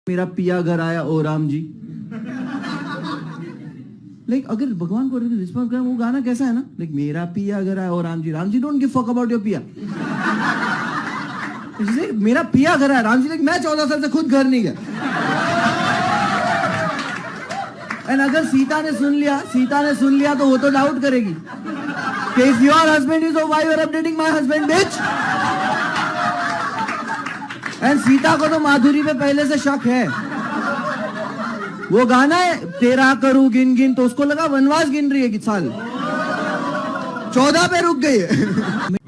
मेरा पिया घर आया ओ राम जी। लाइक अगर भगवान को रिस्पॉन्स करें, वो गाना कैसा है ना, लाइक मेरा पिया घर आया ओ Ram ji don't give fuck about your पिया। मेरा पिया घर आया, राम जी लाइक मैं 14 साल से खुद घर नहीं गया। एंड अगर सीता ने सुन लिया तो वो तो डाउट करेगी कि if your husband is, why you are updating my husband bitch. एंड सीता को तो माधुरी पे पहले से शक है। वो गाना है तेरा करूं गिन गिन, तो उसको लगा वनवास गिन रही है कि साल 14 पे रुक गई है।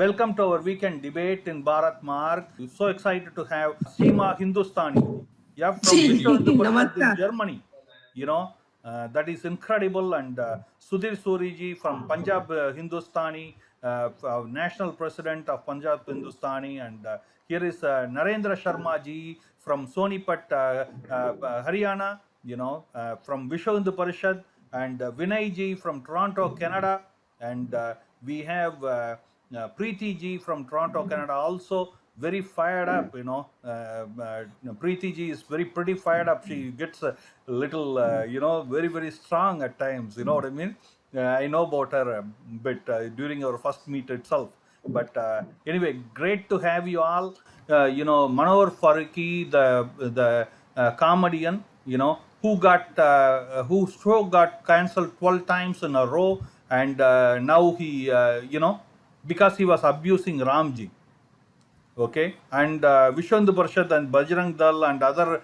Welcome to our weekend debate in Bharat Marg. So excited to have Seema Hindustani. Yeah, from Germany. You know, that is incredible. And Sudhir Suriji from Punjab Hindustani, national president of Punjab Hindustani. And here is Narendra Sharma ji from Sonipat, Haryana. You know, from Vishwa Hindu Parishad, and Vinay ji from Toronto, Canada, and we have Preeti ji from Toronto, Canada, also very fired up. You know, Preeti ji is pretty fired up. She gets a little, very strong at times. You know what I mean? I know about her a bit during our first meet itself. But anyway, great to have you all. Manohar Faruqui, the comedian, whose show got cancelled 12 times in a row, and now he, because he was abusing Ramji. Okay, and Vishwa Hindu Parishad and Bajrang Dal and other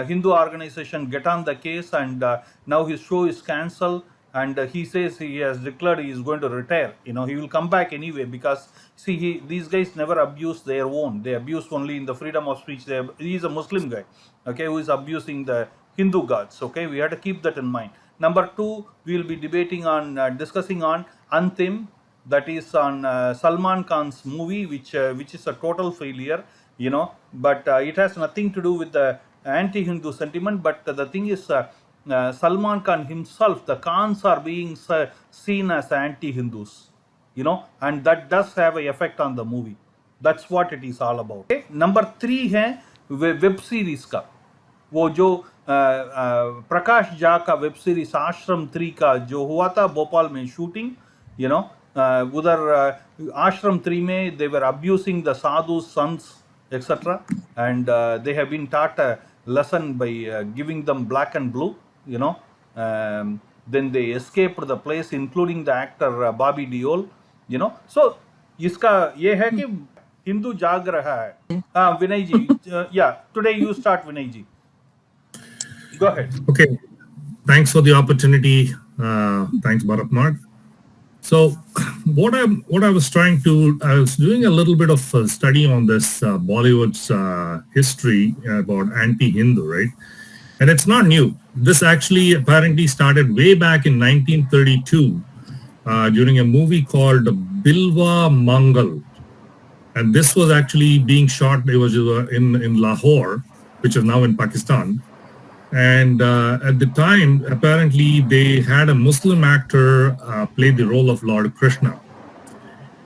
Hindu organization get on the case, and now his show is cancelled. And he says he has declared he is going to retire. He will come back anyway, because these guys never abuse their own. They abuse only in the freedom of speech. He is a Muslim guy, okay, who is abusing the Hindu gods. Okay, we have to keep that in mind. Number two, we will be discussing on Antim, that is on Salman Khan's movie, which is a total failure. But it has nothing to do with the anti-Hindu sentiment. But the thing is, Salman Khan himself, the Khans are being seen as anti-Hindus, and that does have an effect on the movie. That's what it is all about. Okay? Number 3 है web series का, वो जो प्रकाश झा का web series आश्रम 3 का जो हुआ था भोपाल में शूटिंग, उधर आश्रम 3 में they were abusing the sadhus, sons, etc. And they have been taught a lesson by giving them black and blue. Then they escaped the place, including the actor Bobby Deol. So इसका ये है कि हिंदू जाग रहा है. Vinay ji, yeah, today you start, Vinay ji. Go ahead. Okay, thanks for the opportunity. Thanks, Bharat Marg. So, what I was doing a little bit of study on this Bollywood's history about anti-Hindu, right? And it's not new. This actually apparently started way back in 1932 during a movie called Bilwa Mangal. And this was actually being shot, it was in Lahore, which is now in Pakistan. And at the time, apparently, they had a Muslim actor play the role of Lord Krishna.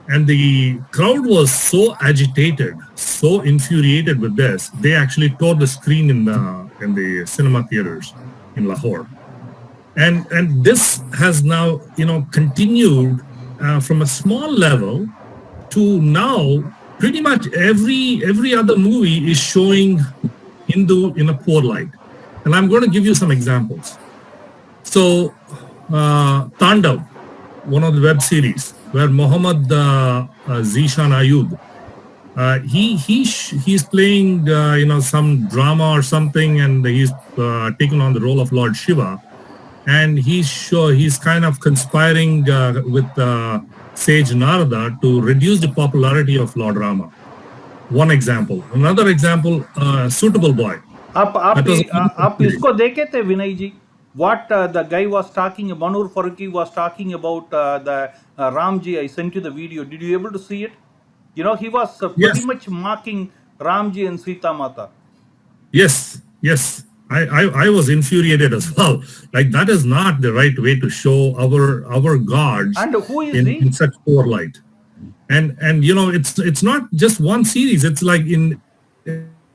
And the crowd was so agitated, so infuriated with this, they actually tore the screen in the cinema theaters in Lahore. And this has now, continued from a small level to now pretty much every other movie is showing Hindu in a poor light. And I'm going to give you some examples. So, Tandav, one of the web series, where Muhammad Zishan Ayub, he's playing, some drama or something, and he's taken on the role of Lord Shiva, and he's kind of conspiring with sage Narada to reduce the popularity of Lord Rama. One example. Another example, Suitable Boy. आप इसको देखे थे विनय जी? What the guy was talking, Manohar Faruqui was talking about the Ramji. I sent you the video. Did you able to see it? He was pretty much mocking Ramji and Sita Mata. Yes. I was infuriated as well. Like, that is not the right way to show our gods. And who is he? In such poor light. And it's not just one series. It's like in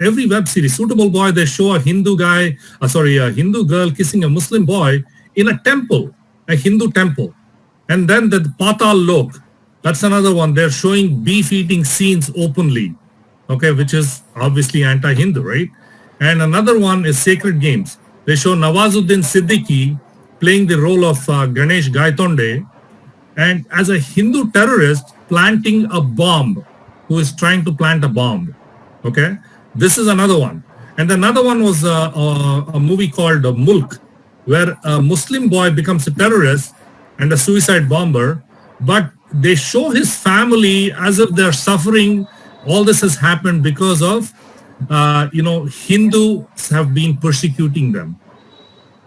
every web series, Suitable Boy, they show a Hindu guy, a Hindu girl kissing a Muslim boy in a temple, a Hindu temple. And then the Patal Lok, that's another one. They're showing beef eating scenes openly, okay, which is obviously anti-Hindu, right? And another one is Sacred Games. They show Nawazuddin Siddiqui playing the role of Ganesh Gaitonde, and as a Hindu terrorist planting a bomb, who is trying to plant a bomb, okay? This is another one. And another one was a movie called Mulk, where a Muslim boy becomes a terrorist and a suicide bomber, but they show his family as if they're suffering. All this has happened because of, Hindus have been persecuting them.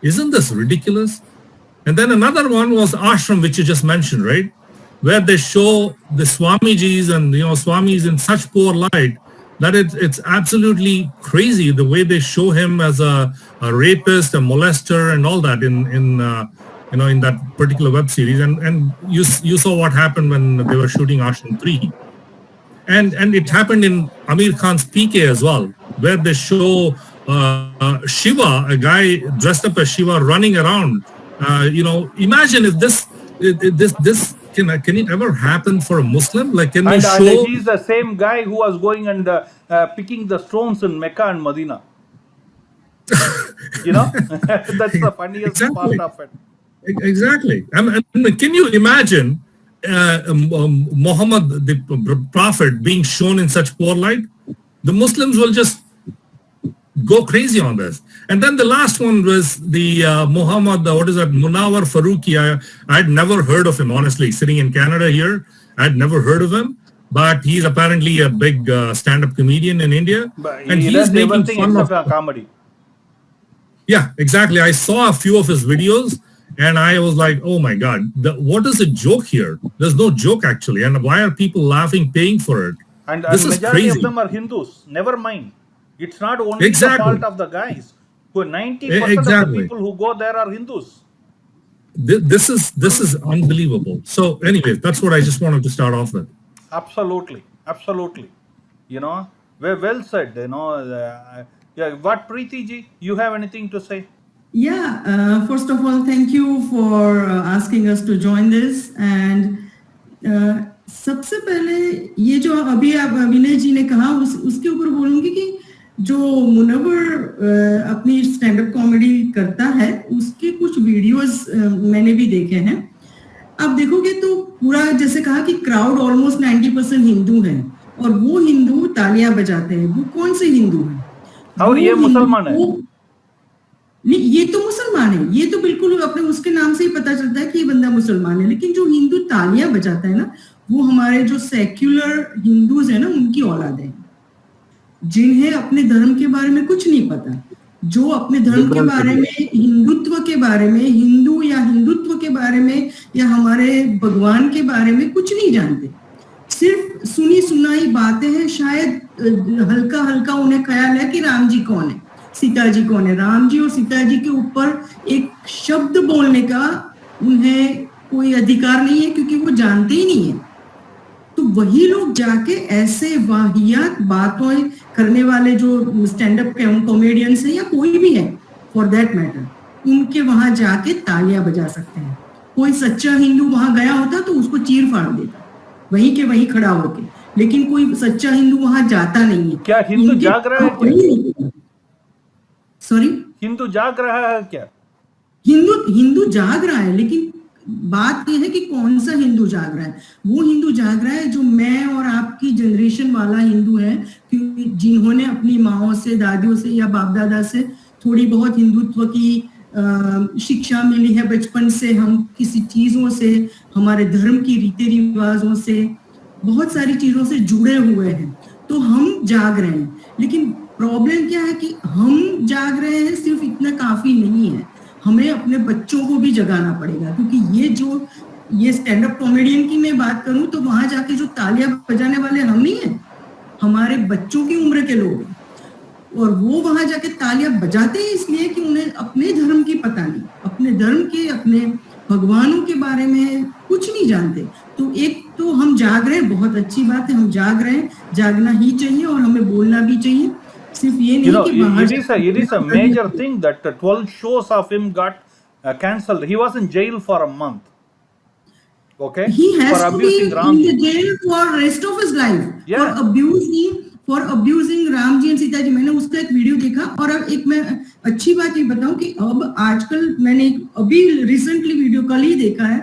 Isn't this ridiculous? And then another one was Ashram, which you just mentioned, right? Where they show the Swamijis and, Swamis in such poor light that it's absolutely crazy the way they show him as a rapist, a molester, and all that in that particular web series. And you saw what happened when they were shooting Ashram 3. And it happened in Amir Khan's PK as well, where they show Shiva, a guy dressed up as Shiva, running around. Imagine if this can it ever happen for a Muslim? Like, can we show? And he's the same guy who was going and picking the stones in Mecca and Medina. That's the funniest part of it. Exactly. I mean, can you imagine Muhammad, the Prophet, being shown in such poor light? The Muslims will just go crazy on this. And then the last one was the Muhammad, Munawar Faruqi. I had never heard of him, honestly. Sitting in Canada here, I had never heard of him. But he's apparently a big stand-up comedian in India. But and he's making fun of comedy. Yeah, exactly. I saw a few of his videos and I was like, oh my God, what is the joke here? There's no joke actually. And why are people laughing, paying for it? And this is majority crazy. of them are Hindus. Never mind. It's not only Exactly. the fault of the guys. 90% Exactly. of the people who go there are Hindus. This is unbelievable. So anyways, that's what I just wanted to start off with. Absolutely. Well said. What Preeti ji, you have anything to say? Yeah, first of all, thank you for asking us to join this. And सबसे पहले ये जो अभी आप विनय जी ने कहा उसके ऊपर बोलूंगी कि जो मुनव्वर अपनी स्टैंड अप कॉमेडी करता है उसके कुछ वीडियोस मैंने भी देखे हैं. आप देखोगे तो पूरा जैसे कहा कि क्राउड ऑलमोस्ट 90% हिंदू है और वो हिंदू तालियां बजाते हैं. वो कौन से हिंदू हैं? और ये मुसलमान है? नहीं, ये तो मुसलमान है. ये तो बिल्कुल अपने उसके नाम से ही पता चलता है कि ये बंदा मुसलमान है. लेकिन जो हिंदू तालियां बजाता है ना, वो हमारे जो सेक्युलर हिंदूज है ना, उनकी औलाद है, जिन्हें अपने धर्म के बारे में कुछ नहीं पता, जो अपने धर्म के बारे में, हिंदुत्व के बारे में, हिंदू या हिंदुत्व के बारे में या हमारे भगवान के बारे में कुछ नहीं जानते. सिर्फ सुनी सुनाई बातें हैं. शायद हल्का हल्का उन्हें ख्याल है कि राम जी कौन है, सीता जी कौन है. राम जी और सीता जी के ऊपर एक शब्द बोलने का उन्हें कोई अधिकार नहीं है, क्योंकि वो जानते ही नहीं है. तो वही लोग जाके ऐसे वाहियात बातें करने वाले जो स्टैंड अप कॉमेडियंस हैं या कोई भी है फॉर दैट मैटर, उनके वहां जाके तालियां बजा सकते हैं. कोई सच्चा हिंदू वहां गया होता तो उसको चीर फाड़ देता वहीं के वहीं खड़ा होके. लेकिन कोई सच्चा हिंदू वहां जाता नहीं है. क्या हिंदू जाग रहा है क्या? सॉरी, हिंदू जाग रहा है क्या? हिंदू जाग रहा है, लेकिन बात यह है कि कौन सा हिंदू जाग रहा है. वो हिंदू जाग रहा है जो मैं और आपकी जनरेशन वाला हिंदू है, क्योंकि जिन्होंने अपनी माओ से, दादियों से या बाप दादा से थोड़ी बहुत हिंदुत्व की शिक्षा मिली है बचपन से. हम किसी चीजों से, हमारे धर्म की रीति रिवाजों से, बहुत सारी चीजों से जुड़े हुए हैं. तो हम जाग रहे हैं. लेकिन प्रॉब्लम क्या है कि हम जाग रहे हैं, सिर्फ इतना काफी नहीं है. हमें अपने बच्चों को भी जगाना पड़ेगा, क्योंकि ये स्टैंड अप कॉमेडियन की मैं बात करूं तो वहां जाके जो तालियां बजाने वाले हम नहीं है, हमारे बच्चों की उम्र के लोग हैं. और वो वहां जाके तालियां बजाते हैं इसलिए कि उन्हें अपने धर्म की पता नहीं, अपने धर्म के, अपने भगवानों के बारे में कुछ नहीं जानते. तो एक तो हम जाग रहे हैं, बहुत अच्छी बात है, हम जाग रहे हैं, जागना ही चाहिए और हमें बोलना भी चाहिए. सिर्फ ये You नहीं know, कि बाहर it is a major thing that 12 shows of him got cancelled. He was in jail for a month. Okay, he has for to be abusing in Ramji. the jail for rest of his life Yeah. for abusing Ram ji and Sita ji. मैंने उसका एक video देखा. और अब एक मैं अच्छी बात ये बताऊं कि अब आजकल मैंने अभी रिसेंटली वीडियो कल ही देखा है,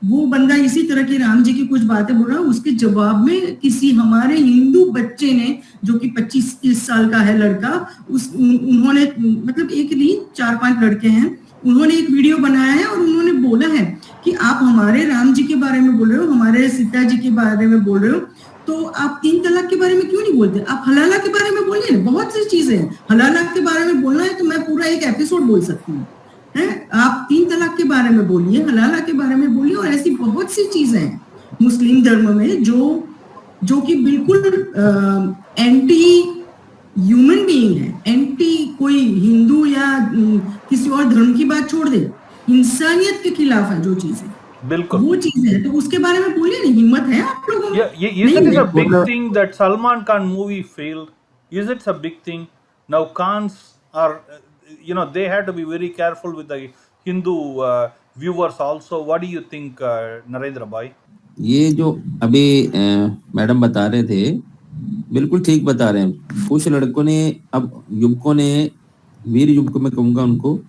वो बंदा इसी तरह की राम जी की कुछ बातें बोल रहा है. उसके जवाब में किसी हमारे हिंदू बच्चे ने, जो कि 25-30 साल का है लड़का, उन्होंने मतलब एक नहीं 4-5 लड़के हैं, उन्होंने एक वीडियो बनाया है और उन्होंने बोला है कि आप हमारे राम जी के बारे में बोल रहे हो, हमारे सीता जी के बारे में बोल रहे हो, तो आप 3 तलाक के बारे में क्यों नहीं बोलते? आप हलाला के बारे में बोलिए. बहुत सी चीजें हैं. हलाला के बारे में बोलना है तो मैं पूरा एक एपिसोड बोल सकती हूँ. आप 3 तलाक के बारे में बोलिए, हलाला के बारे में बोलिए. और ऐसी बहुत सी चीजें हैं मुस्लिम धर्म में जो कि बिल्कुल एंटी ह्यूमन बीइंग है. एंटी कोई हिंदू या किसी और धर्म की बात छोड़ दे, इंसानियत के खिलाफ है जो चीजें, बिल्कुल वो चीजें है. तो उसके बारे में बोलिए ना. हिम्मत है आप लोगों में? Is it a big thing that Salman Khan movie failed? Is it a big thing? Now Khans are, they have to be very careful with the Hindu viewers also. What do you think, Narendra bhai? ये जो अभी madam बता रहे थे, बिल्कुल ठीक बता रहे हैं. कुछ लड़कों ने, अब युवकों ने, वीर युवकों में कहूँगा उनको,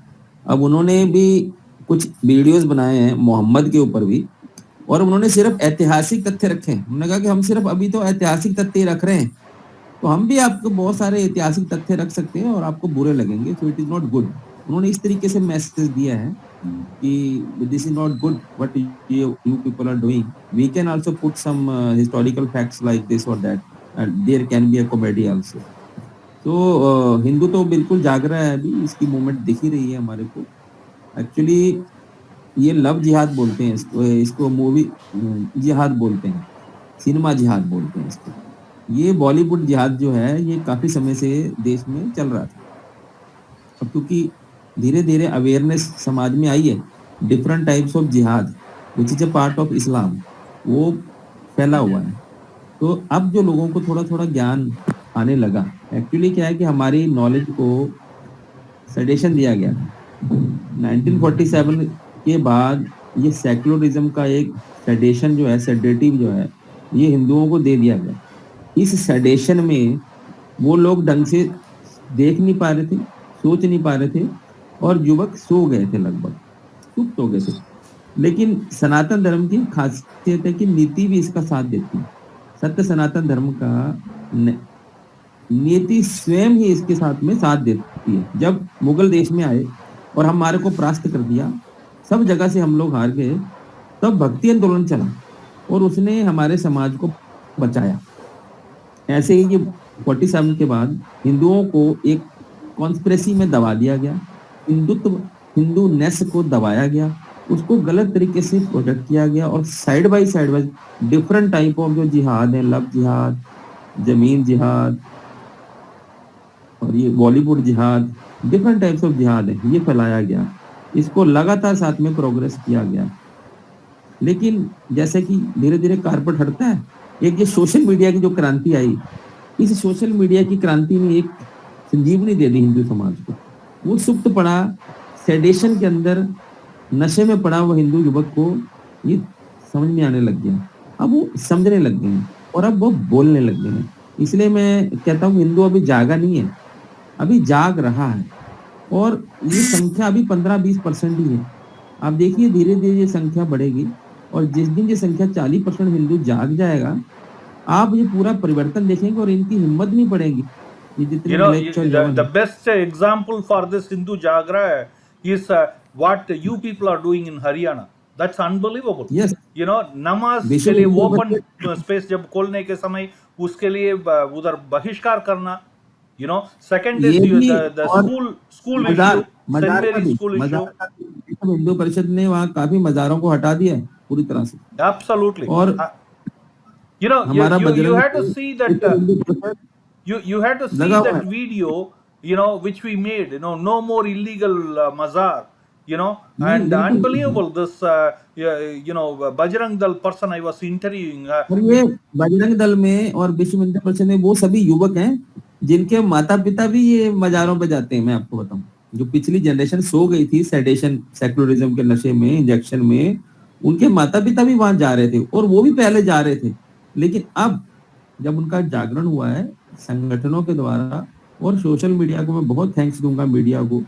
अब उन्होंने भी कुछ वीडियोस बनाए हैं मोहम्मद के ऊपर भी, और उन्होंने सिर्फ ऐतिहासिक तथ्य रखे हैं. उन्होंने कहा कि हम सिर्फ अभी तो ऐतिहासिक तथ्य रख रहे हैं, तो हम भी आपको बहुत सारे ऐतिहासिक तथ्य रख सकते हैं और आपको बुरे लगेंगे, so it is not good. उन्होंने इस तरीके से मैसेज दिया है कि this is not good what you people are doing. We can also put some historical facts like this और that, and there can be a comedy also. तो हिंदू तो बिल्कुल जाग रहा है अभी, इसकी मूवमेंट दिख ही रही है हमारे को. एक्चुअली ये लव जिहाद बोलते हैं इसको मूवी जिहाद बोलते हैं, सिनेमा जिहाद बोलते हैं इसको. ये बॉलीवुड जिहाद जो है ये काफी समय से देश में चल रहा था. अब क्योंकि धीरे धीरे अवेयरनेस समाज में आई है, डिफरेंट टाइप्स ऑफ जिहाद which is a part of Islam, वो फैला हुआ है. तो अब जो लोगों को थोड़ा थोड़ा ज्ञान आने लगा, एक्चुअली क्या है कि हमारी नॉलेज को सेडेशन दिया गया था 1947 के बाद. ये सेक्युलरिज्म का एक सेडेशन जो है, सेडेटिव जो है, ये हिंदुओं को दे दिया गया. इस सेडेशन में वो लोग ढंग से देख नहीं पा रहे थे, सोच नहीं पा रहे थे, और युवक सो गए थे, लगभग सुप्त हो गए थे. लेकिन सनातन धर्म की खासियत है कि नीति भी इसका साथ देती है. सत्य सनातन धर्म का नीति स्वयं ही इसके साथ देती है. जब मुगल देश में आए और हमारे को परास्त कर दिया, सब जगह से हम लोग हार गए, तब भक्ति आंदोलन चला और उसने हमारे समाज को बचाया. ऐसे ही ये 47 के बाद हिंदुओं को एक कॉन्स्पिरेसी में दबा दिया गया, हिंदू नेस को दबाया गया, उसको गलत तरीके से प्रोजेक्ट किया गया, और side by side different type of जो जिहाद है, लव जिहाद, जमीन जिहाद, और ये बॉलीवुड जिहाद, डिफरेंट टाइप्स ऑफ जिहाद है, ये फैलाया गया. इसको लगातार साथ में प्रोग्रेस किया गया. लेकिन जैसे कि धीरे धीरे कारपेट हटता है, एक ये सोशल मीडिया की जो क्रांति आई, इस सोशल मीडिया की क्रांति ने एक संजीवनी दे दी हिंदू समाज को. वो सुप्त पड़ा, सेडेशन के अंदर नशे में पड़ा वो हिंदू युवक को ये समझ में आने लग गया. अब वो समझने लग गए हैं और अब वो बोलने लग गए हैं. इसलिए मैं कहता हूँ हिंदू अभी जागा नहीं है, अभी जाग रहा है, और ये संख्या अभी 15-20% ही है. आप देखिए धीरे धीरे ये संख्या बढ़ेगी, और जिस दिन ये संख्या 40% हिंदू जाग जाएगा, आप ये पूरा परिवर्तन देखेंगे और इनकी हिम्मत नहीं पड़ेगी. The best example for this Hindu Jagra is what you people are doing in Haryana. That's unbelievable. Yes. नमाज के लिए ओपन स्पेस जब खोलने के समय उसके लिए उधर बहिष्कार करना. Second is the school issue, St. Mary's school issue. Hindu Parishad ने वहाँ काफी मजारों को हटा दिया है पूरी तरह से. Absolutely. और you had to see that. You had to see that video, which we made. No more illegal mazar. And unbelievable. This, Bajrang Dal person I was interviewing. और ये बजरंग दल में और विश्व हिंदू परिषद में वो सभी युवक हैं जिनके माता पिता भी ये मजारों पे जाते हैं, मैं आपको बताऊं, जो पिछली जनरेशन सो गई थी सेडेशन सेक्युलरिज्म के नशे में, इंजेक्शन में, उनके माता पिता भी वहां जा रहे थे और वो भी पहले जा रहे थे। लेकिन अब जब उनका जागरण हुआ है संगठनों के द्वारा, और सोशल मीडिया को मैं बहुत थैंक्स दूंगा, मीडिया को,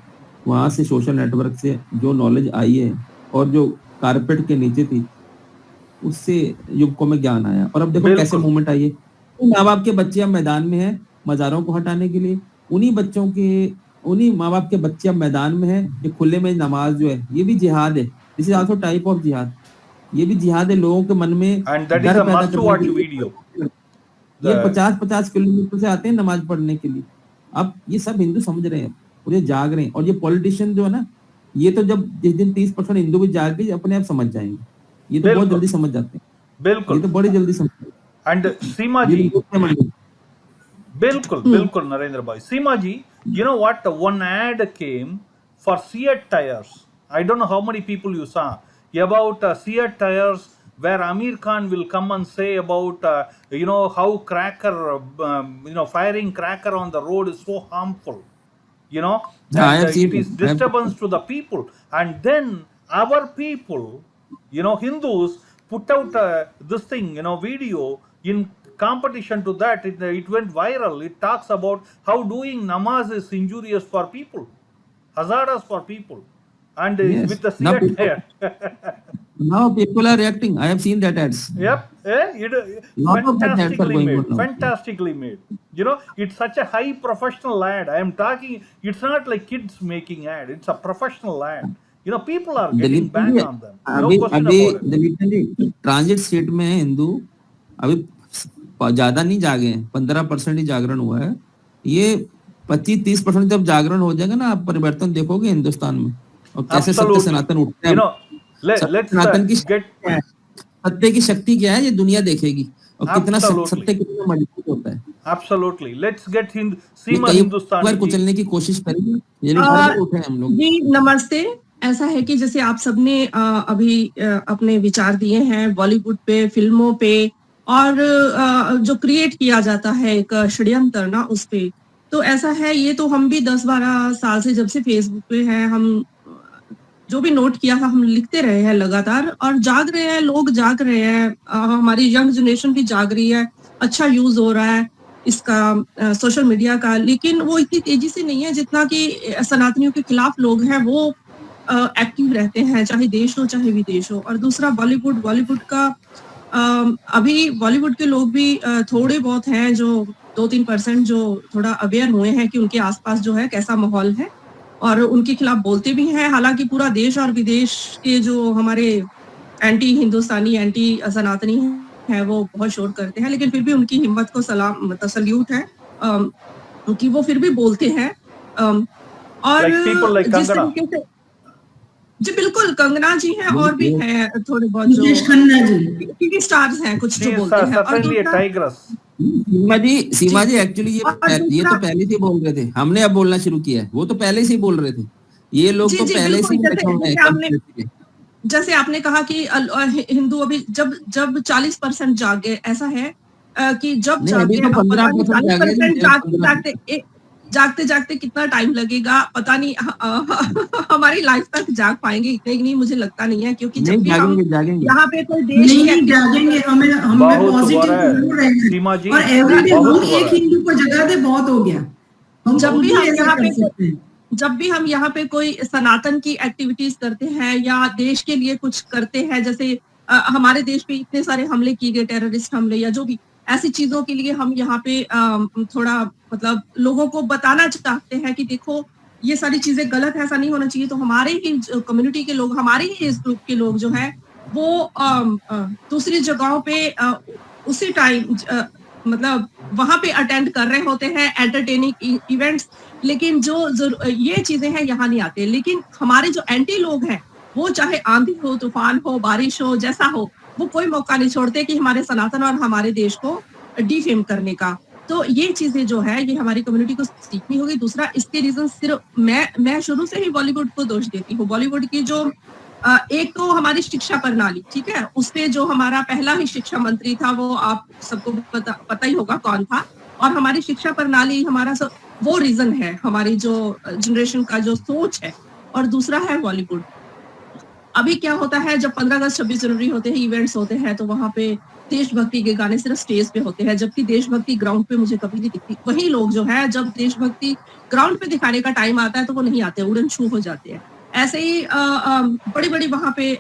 वहां से सोशल नेटवर्क से जो नॉलेज आई है और जो कारपेट के नीचे थी उससे युवकों में ज्ञान आया। और अब देखो बिल्कुल। कैसे मूवमेंट आई है। माँ बाप के बच्चे अब मैदान में हैं मजारों को हटाने के लिए, उन्हीं माँ बाप के बच्चे अब मैदान में हैं। ये खुले में नमाज जो है ये भी जिहाद है, this is also type of जिहाद। ये भी जिहाद है लोगों के मन में एंड दैट इज डर अ पैदा मस्ट करने वॉच के लिए। वीडियो। ये 50-50 किलोमीटर से आते हैं नमाज पढ़ने के लिए। अब ये सब हिंदू समझ रहे हैं और ये जाग रहे हैं। और ये पॉलिटिशियन जो है ना, ये तो जब जिस दिन 30% हिंदू भी जाग गए अपने आप समझ जाएंगे। ये तो बहुत बिल्कुल। जल्दी समझ जाते हैं, ये बिल्कुल। तो बड़ी जल्दी समझ जाते हैं। एंड सीमा ये जी, लोग समझ गए। बिल्कुल बिल्कुल नरेंद्र भाई। सीमा जी, you know what, one ad came for Seat tires. I don't know how many people you saw about Seat tires, where Amir Khan will come and say about how cracker firing cracker on the road is so harmful, Yeah, I and have seen it is it. I have- disturbance to the people. And then our people, Hindus, put out this thing, video in competition to that. It went viral. It talks about how doing namaz is injurious for people, hazardous for people, and Yes. with the Now Seat people- tire. Now people are reacting. I have seen that ads. Yep, Lot of that ads are fantastically going made. on now. Fantastically made. It's such a high professional ad. I am talking. It's not like kids making ad. It's a professional ad. People are getting Dilip bang ji, on them. No अभी question अभी about it. Dilip ji transit state में है हिंदू, अभी ज्यादा नहीं जागे हैं, 15% ही जागरण हुआ है। ये 25-30% जब जागरण हो जाएगा ना, आप परिवर्तन देखोगे हिंदुस्तान में, और कैसे सत्य Absolutely. सनातन उठते हैं। Let's सनातन की get सत्य की शक्ति क्या है ये दुनिया देखेगी, और कितना Absolutely. सत्य कितना मजबूत होता है। absolutely. Let's get ये Seema कई Hindustani बार ji. कुचलने की कोशिश करेंगे, ये लोग आ, घर उठे हैं हम लोग। जी नमस्ते। ऐसा है कि जैसे आप सबने अभी अपने विचार दिए हैं बॉलीवुड पे, फिल्मों पे, और जो क्रिएट किया जाता है एक षड्यंत्र ना उस पे, तो ऐसा है, ये तो हम भी 10-12 साल से जब से फेसबुक पे हैं, हम जो भी नोट किया था हम लिखते रहे हैं लगातार, और जाग रहे हैं, लोग जाग रहे हैं, हमारी यंग जनरेशन भी जाग रही है, अच्छा यूज हो रहा है इसका सोशल मीडिया का। लेकिन वो इतनी तेजी से नहीं है जितना कि सनातनियों के खिलाफ लोग हैं वो एक्टिव रहते हैं, चाहे देश हो चाहे विदेश हो। और दूसरा बॉलीवुड का अभी बॉलीवुड के लोग भी थोड़े बहुत हैं जो 2-3% जो थोड़ा अवेयर हुए हैं कि उनके आसपास जो है कैसा माहौल है, और उनके खिलाफ बोलते भी हैं। हालांकि पूरा देश और विदेश के जो हमारे एंटी हिंदुस्तानी, एंटी सनातनी है वो बहुत शोर करते हैं, लेकिन फिर भी उनकी हिम्मत को सलाम, सल्यूट है कि वो फिर भी बोलते हैं। और Like people like जिस Kangana. तरीके से, जी बिल्कुल, कंगना जी हैं और भी हैं थोड़े बहुत मुकेश जो खन्ना जी, टीवी स्टार्स हैं कुछ She जो is बोलते हैं। और certainly a दूसरा, tigress. सीमा जी एक्चुअली और ये तो दूसरा- पहले से ही बोल रहे थे, हमने अब बोलना शुरू किया है, वो तो पहले से ही बोल रहे थे। ये लोग जी, तो जी, पहले से ही बिल्कुल, बैठे हुए हैं जैसे हमने- conspiracy के। जैसे आपने कहा कि हिंदू अभी जब 40% जाग गए, ऐसा है कि जब नहीं, जाग अभी गए, तो अब पता नहीं 15% जागे, 40% जागते जागते कितना टाइम लगेगा पता नहीं। हमारी लाइफ तक जाग पाएंगे इतने ही नहीं, मुझे लगता नहीं है, क्योंकि जब नहीं भी हम जागेंगे। यहाँ पे कोई देश नहीं की नहीं activity- जागेंगे, हमें बहुत पॉजिटिव बुरा है, जरूर रहेंगे। सीमा जी, और एवरीडे बहुत हम बुरा एक है। हिंदू को जगा दे, बहुत हो गया। हम जब भी खुद ही हम ऐसा यहाँ कर पे सकते हैं। जब भी हम यहाँ पे कोई सनातन की एक्टिविटीज करते हैं या देश के लिए कुछ करते हैं, जैसे हमारे देश पे इतने सारे हमले किए गए, टेररिस्ट हमले या जो भी, ऐसी चीजों के लिए हम यहाँ पे थोड़ा मतलब लोगों को बताना चाहते हैं कि देखो ये सारी चीजें गलत है, ऐसा नहीं होना चाहिए। तो हमारे ही कम्युनिटी के लोग, हमारे ही इस ग्रुप के लोग जो है वो दूसरी जगहों पे उसी टाइम मतलब वहां पे अटेंड कर रहे होते हैं एंटरटेनिंग इवेंट्स, लेकिन जो ये चीजें हैं यहाँ नहीं आते। लेकिन हमारे जो एंटी लोग हैं वो चाहे आंधी हो, तूफान हो, बारिश हो, जैसा हो, वो कोई मौका नहीं छोड़ते कि हमारे सनातन और हमारे देश को डिफेम करने का। तो ये चीजें जो है ये हमारी कम्युनिटी को सीखनी होगी। दूसरा, इसके रीजन सिर्फ मैं शुरू से ही बॉलीवुड को दोष देती हूँ। बॉलीवुड की जो एक तो हमारी शिक्षा प्रणाली, ठीक है, उसपे जो हमारा पहला ही शिक्षा मंत्री था वो आप सबको पता ही होगा कौन था, और हमारी शिक्षा प्रणाली, हमारा सब वो रीजन है, हमारी जो जनरेशन का जो सोच है। और दूसरा है बॉलीवुड। अभी क्या होता है, जब 15 अगस्त 26 जनवरी होते हैं, इवेंट्स होते हैं, तो वहां पे देशभक्ति के गाने सिर्फ स्टेज पे होते हैं, जबकि देशभक्ति ग्राउंड पे मुझे कभी नहीं दिखती। वही लोग जो है, जब देशभक्ति ग्राउंड पे दिखाने का टाइम आता है तो वो नहीं आते, उड़न छू हो जाते हैं। ऐसे ही बड़ी बड़ी वहां पे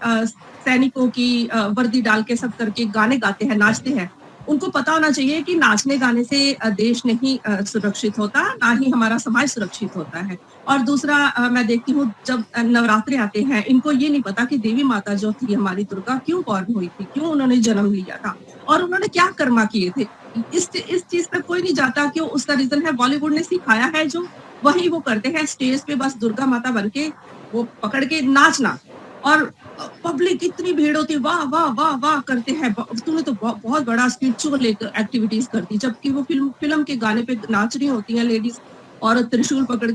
सैनिकों की वर्दी डाल के सब करके गाने गाते हैं, नाचते हैं। उनको पता होना चाहिए कि नाचने गाने से देश नहीं सुरक्षित होता, ना ही हमारा समाज सुरक्षित होता है। और दूसरा मैं देखती हूँ, जब नवरात्रे आते हैं, इनको ये नहीं पता कि देवी माता जो थी हमारी दुर्गा क्यों बॉर्न हुई थी, क्यों उन्होंने जन्म लिया था और उन्होंने क्या कर्मा किए थे। इस चीज पर कोई नहीं जाता, क्यों? उसका रीजन है बॉलीवुड ने सिखाया है जो, वही वो करते हैं। स्टेज पे बस दुर्गा माता बन के वो पकड़ के नाचना, और पब्लिक इतनी भीड़ होती है, वाह वाह वाह वाह करते हैं। तूने तो बहुत बड़ा स्पिरिचुअल एक्टिविटीज करती, जबकि वो फिल्म के गाने पे नाच रही होती हैं लेडीज, और त्रिशूल पकड़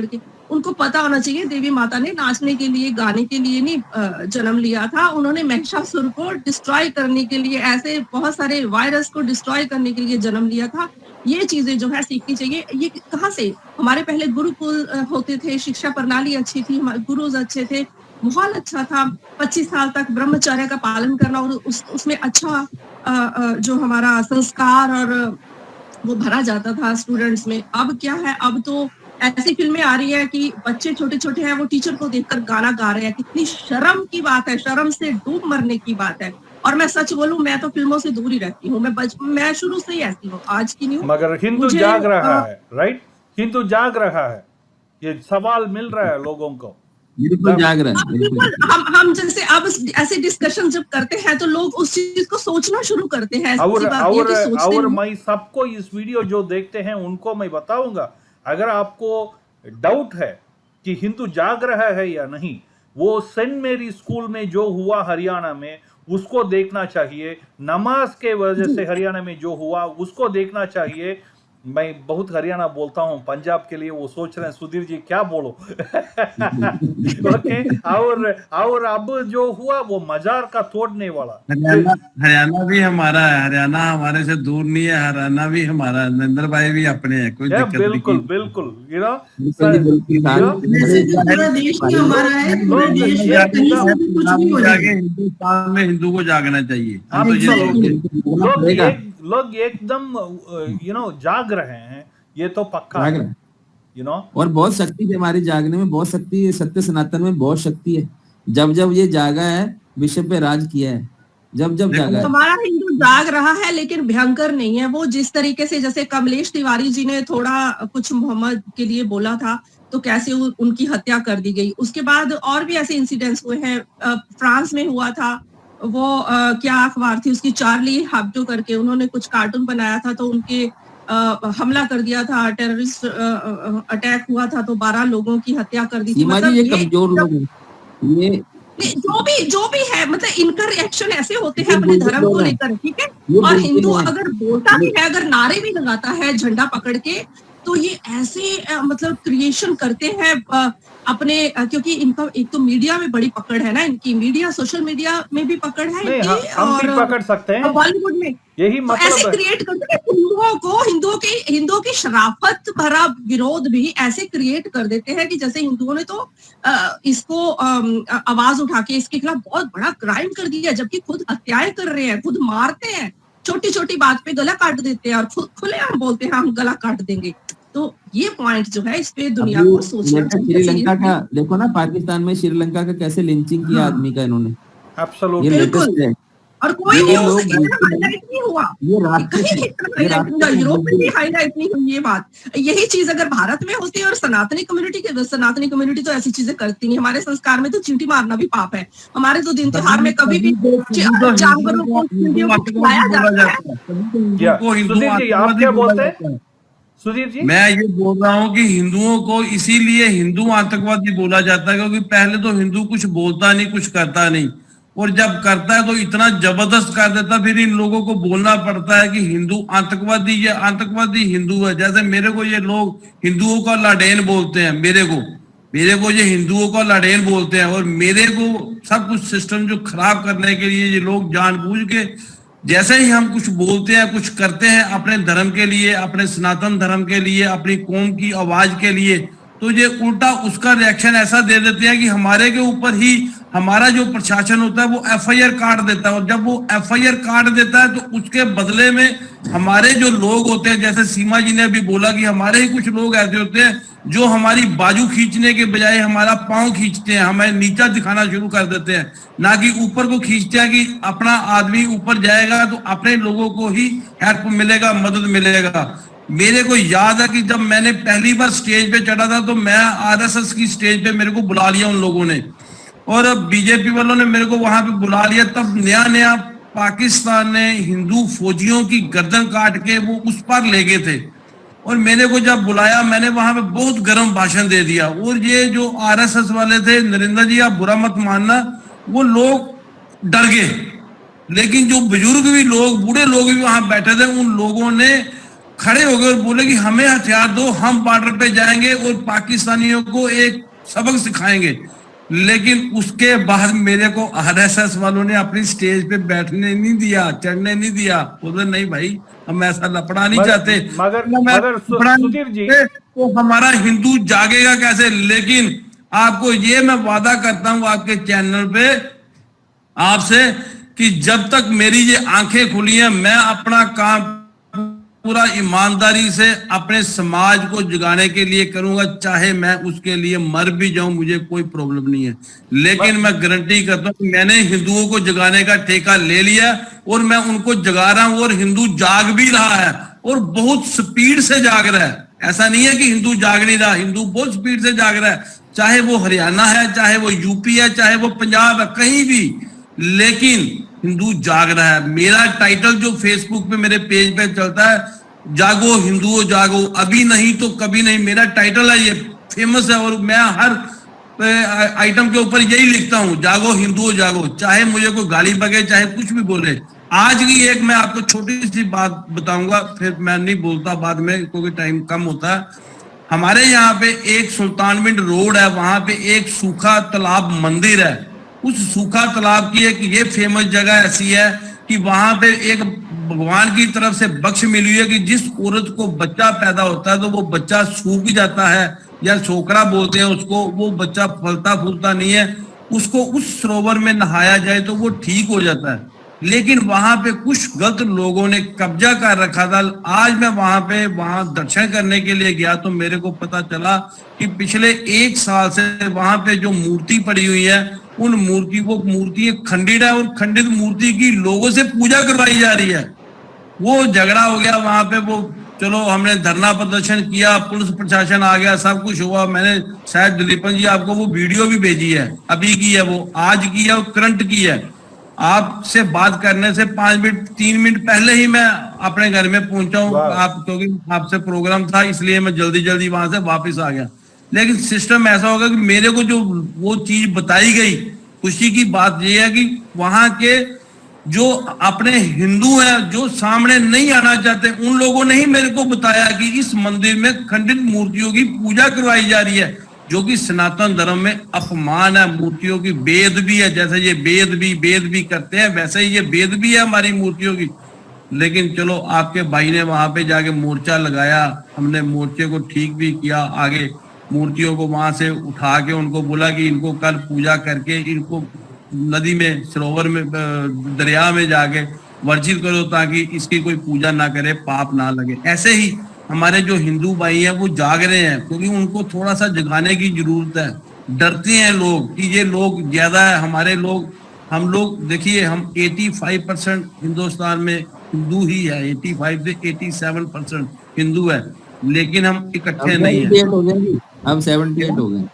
के। उनको पता होना चाहिए देवी माता ने नाचने के लिए, गाने के लिए नहीं जन्म लिया था। उन्होंने महिषासुर को डिस्ट्रॉय करने के लिए, ऐसे बहुत सारे वायरस को डिस्ट्रॉय करने के लिए जन्म लिया था। ये चीजें जो है सीखनी चाहिए। ये कहाँ से? हमारे पहले गुरुकुल होते थे, शिक्षा प्रणाली अच्छी थी, हमारे गुरुज अच्छे थे, माहौल अच्छा था। 25 साल तक ब्रह्मचर्य का पालन करना, और उसमें अच्छा जो हमारा संस्कार और वो भरा जाता था स्टूडेंट्स में। अब क्या है, अब तो ऐसी फिल्में आ रही है कि बच्चे छोटे छोटे हैं, वो टीचर को देखकर गाना गा रहे हैं। कितनी शर्म की बात है, शर्म से डूब मरने की बात है। और मैं सच बोलूं, मैं तो फिल्मों से दूर ही रहती हूँ। मैं शुरू से ही ऐसी हूँ, आज की नहीं हूँ। मगर हिंदू जाग रहा है, राइट? हिंदू जाग रहा है, ये सवाल मिल रहा है लोगों को। बिल्कुल जाग रहा है, बिल्कुल। हम जैसे अब ऐसे डिस्कशन जब करते हैं तो लोग उस चीज को सोचना शुरू करते हैं। और मैं सबको इस वीडियो जो देखते हैं उनको मैं बताऊंगा, अगर आपको डाउट है कि हिंदू जाग रहा है या नहीं, वो सेंट मेरी स्कूल में जो हुआ हरियाणा में, उसको देखना चाहिए। नमाज के वजह से हरियाणा में जो हुआ उसको देखना चाहिए। मैं बहुत हरियाणा बोलता हूँ, पंजाब के लिए वो सोच रहे हैं सुधीर जी क्या बोलो। ओके। और अब जो हुआ वो मजार का तोड़ने वाला। हरियाणा भी हमारा है, हरियाणा हमारे से दूर नहीं है, हरियाणा भी हमारा है, नरेंद्र भाई भी अपने हैं, कोई दिक्कत नहीं। बिल्कुल बिल्कुल, पूरा देश ही हमारा है, पूरा देश है, कहीं से भी कुछ भी हो जाए। हिंदुस्तान में हिंदू को जागना चाहिए। लोग एकदम जाग रहे हैं, ये तो पक्का है, और बहुत शक्ति है हमारी जागने में, बहुत शक्ति है, सत्य सनातन में बहुत शक्ति है। जब जब ये जागा है, विश्व पे राज किया है, जब जब जागा है। हमारा हिंदू जाग रहा है, लेकिन भयंकर नहीं है वो। जिस तरीके से, जैसे कमलेश तिवारी जी ने थोड़ा कुछ मोहम्मद के लिए बोला था, तो कैसे उनकी हत्या कर दी गई। उसके बाद और भी ऐसे इंसिडेंट्स हुए हैं। फ्रांस में हुआ था, वो क्या अखबार थी उसकी, चार्ली हेब्डो करके, उन्होंने कुछ कार्टून बनाया था, तो उनके हमला कर दिया था, टेररिस्ट अटैक हुआ था, तो 12 लोगों की हत्या कर दी थी। मतलब ये कमजोर लोग हैं, ये जो भी है, मतलब इनका रिएक्शन ऐसे होते हैं अपने धर्म को लेकर, ठीक है। और हिंदू अगर बोलता भी है, अगर नारे भी लगाता है झंडा पकड़ के, तो ये ऐसे मतलब क्रिएशन करते हैं अपने, क्योंकि इनका एक तो मीडिया में बड़ी पकड़ है ना, इनकी मीडिया, सोशल मीडिया में भी पकड़ है इनकी, हम भी पकड़ सकते हैं बॉलीवुड में। यही मतलब ऐसे क्रिएट करते हैं हिंदुओं की शराफत भरा विरोध भी ऐसे क्रिएट कर देते हैं कि जैसे हिंदुओं ने तो इसको आवाज उठा के इसके खिलाफ बहुत बड़ा क्राइम कर दिया, जबकि खुद हत्याएं कर रहे हैं, खुद मारते हैं, छोटी छोटी बात पे गला काट देते हैं, और खुलेआम बोलते हैं हम गला काट देंगे। तो ये पॉइंट जो है, इस पे दुनिया को सोचना चाहिए। श्रीलंका का देखो ना, पाकिस्तान में श्रीलंका का कैसे लिंचिंग किया आदमी का इन्होंने। एब्सोल्युटली, बिल्कुल। और कोई न्यूज़ इतना हाईलाइट नहीं हुआ, यूरोप में भी हाईलाइट नहीं हुई ये बात। यही चीज अगर भारत में होती है, और सनातनी कम्युनिटी तो ऐसी चीजें करती नहीं। हमारे संस्कार में तो चींटी मारना भी पाप है। हमारे तो दिन त्योहार में कभी भी जानवरों को खिलाया जाता है। आप क्या बोलते हैं सुधीर जी? मैं ये बोल रहा हूँ कि हिंदुओं को इसीलिए हिंदू आतंकवादी बोला जाता है, क्योंकि पहले तो हिंदू कुछ बोलता नहीं, कुछ करता नहीं, और जब करता है तो इतना जबरदस्त कर देता, फिर इन लोगों को बोलना पड़ता है कि हिंदू आतंकवादी, ये आतंकवादी हिंदू है। जैसे मेरे को ये लोग हिंदुओं का लाडेन बोलते हैं, मेरे को ये हिंदुओं का लाडेन बोलते हैं, और मेरे को सब कुछ सिस्टम जो खराब करने के लिए ये लोग जानबूझ के जैसे ही हम कुछ बोलते हैं, कुछ करते हैं अपने धर्म के लिए, अपने सनातन धर्म के लिए, अपनी कौम की आवाज के लिए, तो ये उल्टा उसका रिएक्शन ऐसा दे देते हैं कि हमारे के ऊपर ही हमारा जो प्रशासन होता है वो एफआईआर काट देता है, और जब वो एफआईआर काट देता है तो उसके बदले में हमारे जो लोग होते हैं, जैसे सीमा जी ने अभी बोला कि हमारे ही कुछ लोग ऐसे होते हैं जो हमारी बाजू खींचने के बजाय हमारा पांव खींचते हैं, हमें नीचा दिखाना शुरू कर देते हैं, ना कि ऊपर को खींचते हैं कि अपना आदमी ऊपर जाएगा तो अपने लोगों को ही हेल्प मिलेगा, मदद मिलेगा। मेरे को याद है कि जब मैंने पहली बार स्टेज पे चढ़ा था तो मैं आरएसएस की स्टेज पे मेरे को बुला लिया उन लोगों ने, और बीजेपी वालों ने मेरे को वहां पे बुला लिया। तब नया नया पाकिस्तान ने हिंदू फौजियों की गर्दन काट के वो उस पर ले गए थे, और मेरे को जब बुलाया मैंने वहां पे बहुत गर्म भाषण दे दिया। और ये जो आरएसएस वाले थे, नरेंद्र जी आप बुरा मत मानना, वो लोग डर गए, लेकिन जो बुजुर्ग भी लोग, बूढ़े लोग भी वहां बैठे थे, उन लोगों ने खड़े हो गए और बोले कि हमें हथियार दो, हम बॉर्डर पे जाएंगे और पाकिस्तानियों को एक सबक सिखाएंगे। लेकिन उसके बाद मेरे को आरएसएस वालों ने अपनी स्टेज पे बैठने नहीं दिया, चढ़ने नहीं दिया, बोले नहीं भाई हम ऐसा लपड़ा नहीं चाहते। मगर सुधीर जी, तो हमारा हिंदू जागेगा कैसे? लेकिन आपको ये मैं वादा करता हूं आपके चैनल पे आपसे कि जब तक मेरी ये आंखें खुली हैं, मैं अपना काम पूरा ईमानदारी से अपने समाज को जगाने के लिए करूंगा, चाहे मैं उसके लिए मर भी जाऊं, मुझे कोई प्रॉब्लम नहीं है। लेकिन मैं गारंटी करता हूं मैंने हिंदुओं को जगाने का ठेका ले लिया और मैं उनको जगा रहा हूं, और हिंदू जाग भी रहा है और बहुत स्पीड से जाग रहा है। ऐसा नहीं है कि हिंदू जाग नहीं रहा, हिंदू बहुत स्पीड से जाग रहा है, चाहे वो हरियाणा है, चाहे वो यूपी है, चाहे वो पंजाब है, कहीं भी, लेकिन हिंदू जाग रहा है। मेरा टाइटल जो फेसबुक पे मेरे पेज पे चलता है, जागो हिंदुओं जागो, अभी नहीं तो कभी नहीं, मेरा टाइटल है, ये फेमस है, और मैं हर आइटम के ऊपर यही लिखता हूं, जागो हिंदुओं जागो, चाहे मुझे कोई गाली बगे, चाहे कुछ भी बोले। आज की एक मैं आपको छोटी सी बात बताऊंगा, फिर मैं नहीं बोलता बाद में क्योंकि टाइम कम होता है। हमारे यहाँ पे एक सुल्तान मिंट रोड है, वहां पे एक सूखा तालाब मंदिर है। उस सूखा तालाब की एक ये फेमस जगह ऐसी है कि वहां पे एक भगवान की तरफ से बख्श मिली है कि जिस औरत को बच्चा पैदा होता है तो वो बच्चा सूख जाता है, या छोकरा बोलते हैं उसको, वो बच्चा फलता फूलता नहीं है, उसको उस सरोवर में नहाया जाए तो वो ठीक हो जाता है। लेकिन वहां पे कुछ गलत लोगों ने कब्जा कर रखा था। आज मैं वहां दर्शन करने के लिए गया तो मेरे को पता चला कि पिछले 1 साल से वहां पे जो मूर्ति पड़ी हुई है, वो मूर्ति खंडित है, और खंडित मूर्ति की लोगों से पूजा करवाई जा रही है। वो झगड़ा हो गया वहां पे, वो चलो हमने धरना प्रदर्शन किया, पुलिस प्रशासन आ गया, सब कुछ हुआ। मैंने शायद दिलीपन जी आपको वो वीडियो भी भेजी है, अभी की है, वो आज की है, करंट की है। आपसे बात करने से 3 मिनट पहले ही मैं अपने घर में पहुंचा हूँ, आप क्योंकि आपसे प्रोग्राम था इसलिए मैं जल्दी वहां से वापस आ गया। लेकिन सिस्टम ऐसा होगा कि मेरे को जो वो चीज बताई गई, खुशी की बात यह है कि वहां के जो अपने हिंदू हैं, जो सामने नहीं आना चाहते, उन लोगों ने ही मेरे को बताया कि इस मंदिर में खंडित मूर्तियों की पूजा करवाई जा रही है, जो कि सनातन धर्म में अपमान है। मूर्तियों की वेद भी है, जैसे ये वेद भी करते हैं वैसे ही ये वेद भी है हमारी मूर्तियों की। लेकिन चलो आपके भाई ने वहां पे जाके मोर्चा लगाया, हमने मोर्चे को ठीक भी किया, आगे मूर्तियों को वहां से उठा के उनको बोला कि इनको कल पूजा करके इनको नदी में, सरोवर में, दरिया में जाके वर्जित करो ताकि इसकी कोई पूजा ना करे, पाप ना लगे। ऐसे ही हमारे जो हिंदू भाई हैं वो जाग रहे हैं, क्योंकि उनको थोड़ा सा जगाने की जरूरत है। डरते हैं लोग कि ये लोग ज्यादा है, हमारे लोग, हम लोग देखिए, हम 85% हिंदुस्तान में हिंदू ही है, 85 से 87% हिंदू है, लेकिन हम इकट्ठे नहीं है। अब 78 हो गए,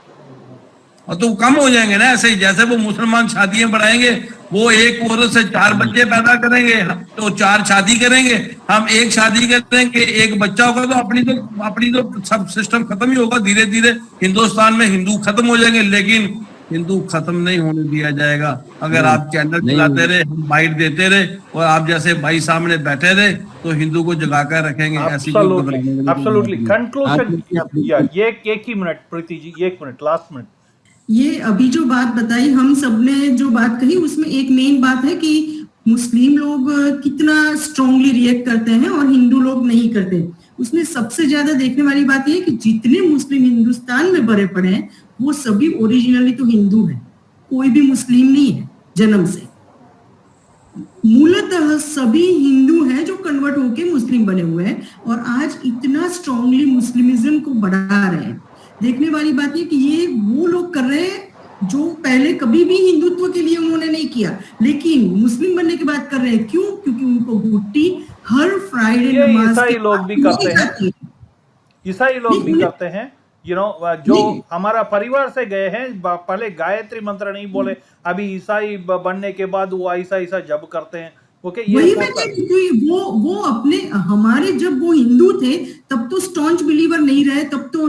और तो कम हो जाएंगे ना। ऐसे ही जैसे वो मुसलमान शादियां बढ़ाएंगे, वो एक औरत से 4 बच्चे पैदा करेंगे तो 4 शादी करेंगे, हम 1 शादी करेंगे, 1 बच्चा होगा तो अपनी तो सब सिस्टम खत्म ही होगा। धीरे धीरे हिंदुस्तान में हिंदू खत्म हो जाएंगे, लेकिन हिंदू खत्म नहीं होने दिया जाएगा। अगर आप चैनल चलाते रहे, हम बाइट देते रहे और आप जैसे भाई सामने बैठे रहे तो हिंदू को जगाकर रखेंगे। एब्सोल्युटली कंक्लूजन, एक ही minute Preeti ji, 1 minute, last minute. ये अभी जो बात बताई, हम सबने जो बात कही उसमें एक मेन बात है कि मुस्लिम लोग कितना स्ट्रांगली रिएक्ट करते हैं और हिंदू लोग नहीं करते। उसमें सबसे ज्यादा देखने वाली बात यह है कि जितने मुस्लिम हिंदुस्तान में भरे पड़े हैं वो सभी ओरिजिनली तो हिंदू हैं, कोई भी मुस्लिम नहीं है जन्म से। मूलतः सभी हिंदू हैं जो कन्वर्ट होके मुस्लिम बने हुए हैं और आज इतना स्ट्रांगली मुस्लिमिज्म को बढ़ा रहे हैं। देखने वाली बात ये कि ये वो लोग कर रहे हैं जो पहले कभी भी हिंदुत्व के लिए उन्होंने नहीं किया, लेकिन मुस्लिम बनने की बात कर रहे हैं। क्यों? क्योंकि उनको भुट्टी हर फ्राइडे ये नमाज ईसाई के लोग बाद भी करते हैं। जाती है। ईसाई लोग भी नहीं, करते हैं, यू नो, जो नहीं। हमारा परिवार से गए हैं, पहले गायत्री मंत्र नहीं बोले, अभी ईसाई बनने के बाद वो ऐसा ऐसा जब करते हैं। ओके, ये वही मैं होता है। कह रही थी, वो अपने हमारे जब वो हिंदू थे तब तो स्टॉन्च बिलीवर नहीं रहे, तब तो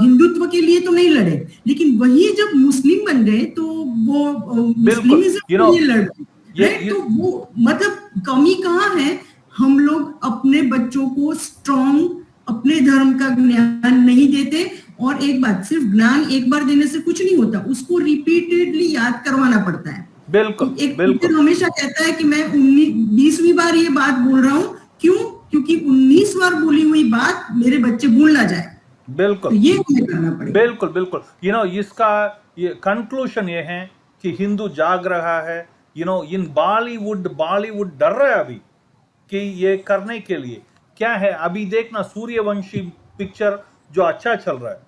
हिंदुत्व के लिए तो नहीं लड़े, लेकिन वही जब मुस्लिम बन गए तो वो मुस्लिमिज्म you के know, लिए लड़ रहे। ये- तो वो मतलब कमी कहाँ है? हम लोग अपने बच्चों को स्ट्रॉन्ग अपने धर्म का ज्ञान नहीं देते। और एक बात, सिर्फ ज्ञान एक बार देने से कुछ नहीं होता, उसको रिपीटेडली याद करवाना पड़ता है। बिल्कुल एक बिल्कुल टीचर हमेशा कहता है कि मैं 20वीं बार ये बात बोल रहा हूँ। क्यों? क्योंकि 19 बार बोली हुई बात मेरे बच्चे भूल ना जाए। तो बिल्कुल ये हमें करना पड़ेगा। बिल्कुल बिल्कुल, यू नो, इसका ये कंक्लूजन ये है कि हिंदू जाग रहा है। यू नो, इन बॉलीवुड डर रहा है अभी कि ये करने के लिए क्या है। अभी देखना, सूर्यवंशी पिक्चर जो अच्छा चल रहा है,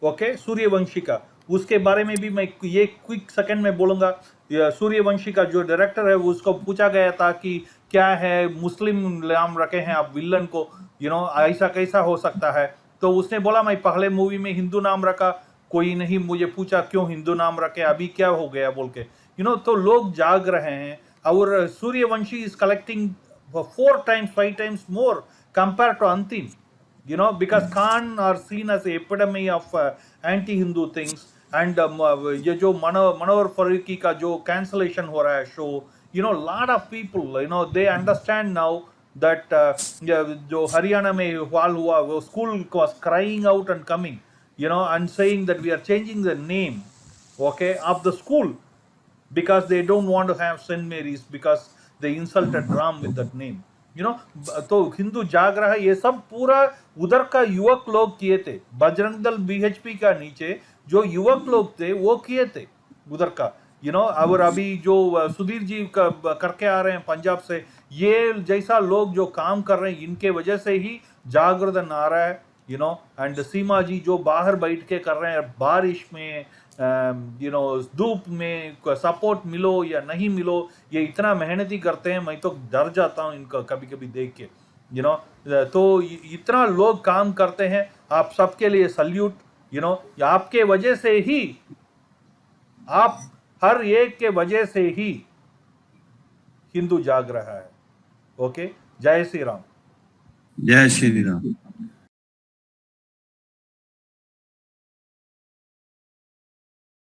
ओके, सूर्यवंशी का, उसके बारे में भी मैं ये क्विक सेकंड में बोलूंगा। सूर्यवंशी का जो डायरेक्टर है वो उसको पूछा गया था कि क्या है, मुस्लिम नाम रखे हैं आप विलन को, यू नो, ऐसा कैसा हो सकता है। तो उसने बोला मैं पहले मूवी में हिंदू नाम रखा, कोई नहीं मुझे पूछा क्यों हिंदू नाम रखे, अभी क्या हो गया बोल के, यू नो। तो लोग जाग रहे हैं और Suryavanshi is collecting 4 times 5 times more compared to Antim, you know, because Khan are seen as the epitome of anti-Hindu things. And ये जो मनोहर फरीकी का जो कैंसलेशन हो रहा है show, you know, lot of people, you know, they understand now that जो हरियाणा में हाल हुआ, वो school was crying out and coming, you know, and saying that we are changing the name, okay, of the school because they don't want to have St. Mary's because they insulted Ram with that name, you know. तो हिंदू जाग रहा है, ये सब पूरा उधर का युवक लोग किए थे। बजरंग दल BHP का नीचे जो युवक लोग थे वो किए थे उधर का, यू नो। और अभी जो सुधीर जी का करके आ रहे हैं पंजाब से, ये जैसा लोग जो काम कर रहे हैं, इनके वजह से ही जागरण आ रहा है, यू नो। एंड सीमा जी जो बाहर बैठ के कर रहे हैं, बारिश में, यू नो, धूप में, सपोर्ट मिलो या नहीं मिलो, ये इतना मेहनती करते हैं, मैं तो डर जाता हूँ इनका कभी कभी देख के, यू नो। तो इतना लोग काम करते हैं, आप सबके लिए सल्यूट, यू नो। आपके वजह से ही, आप हर एक के वजह से ही हिंदू जाग रहा है। ओके, जय श्री राम। जय श्री राम।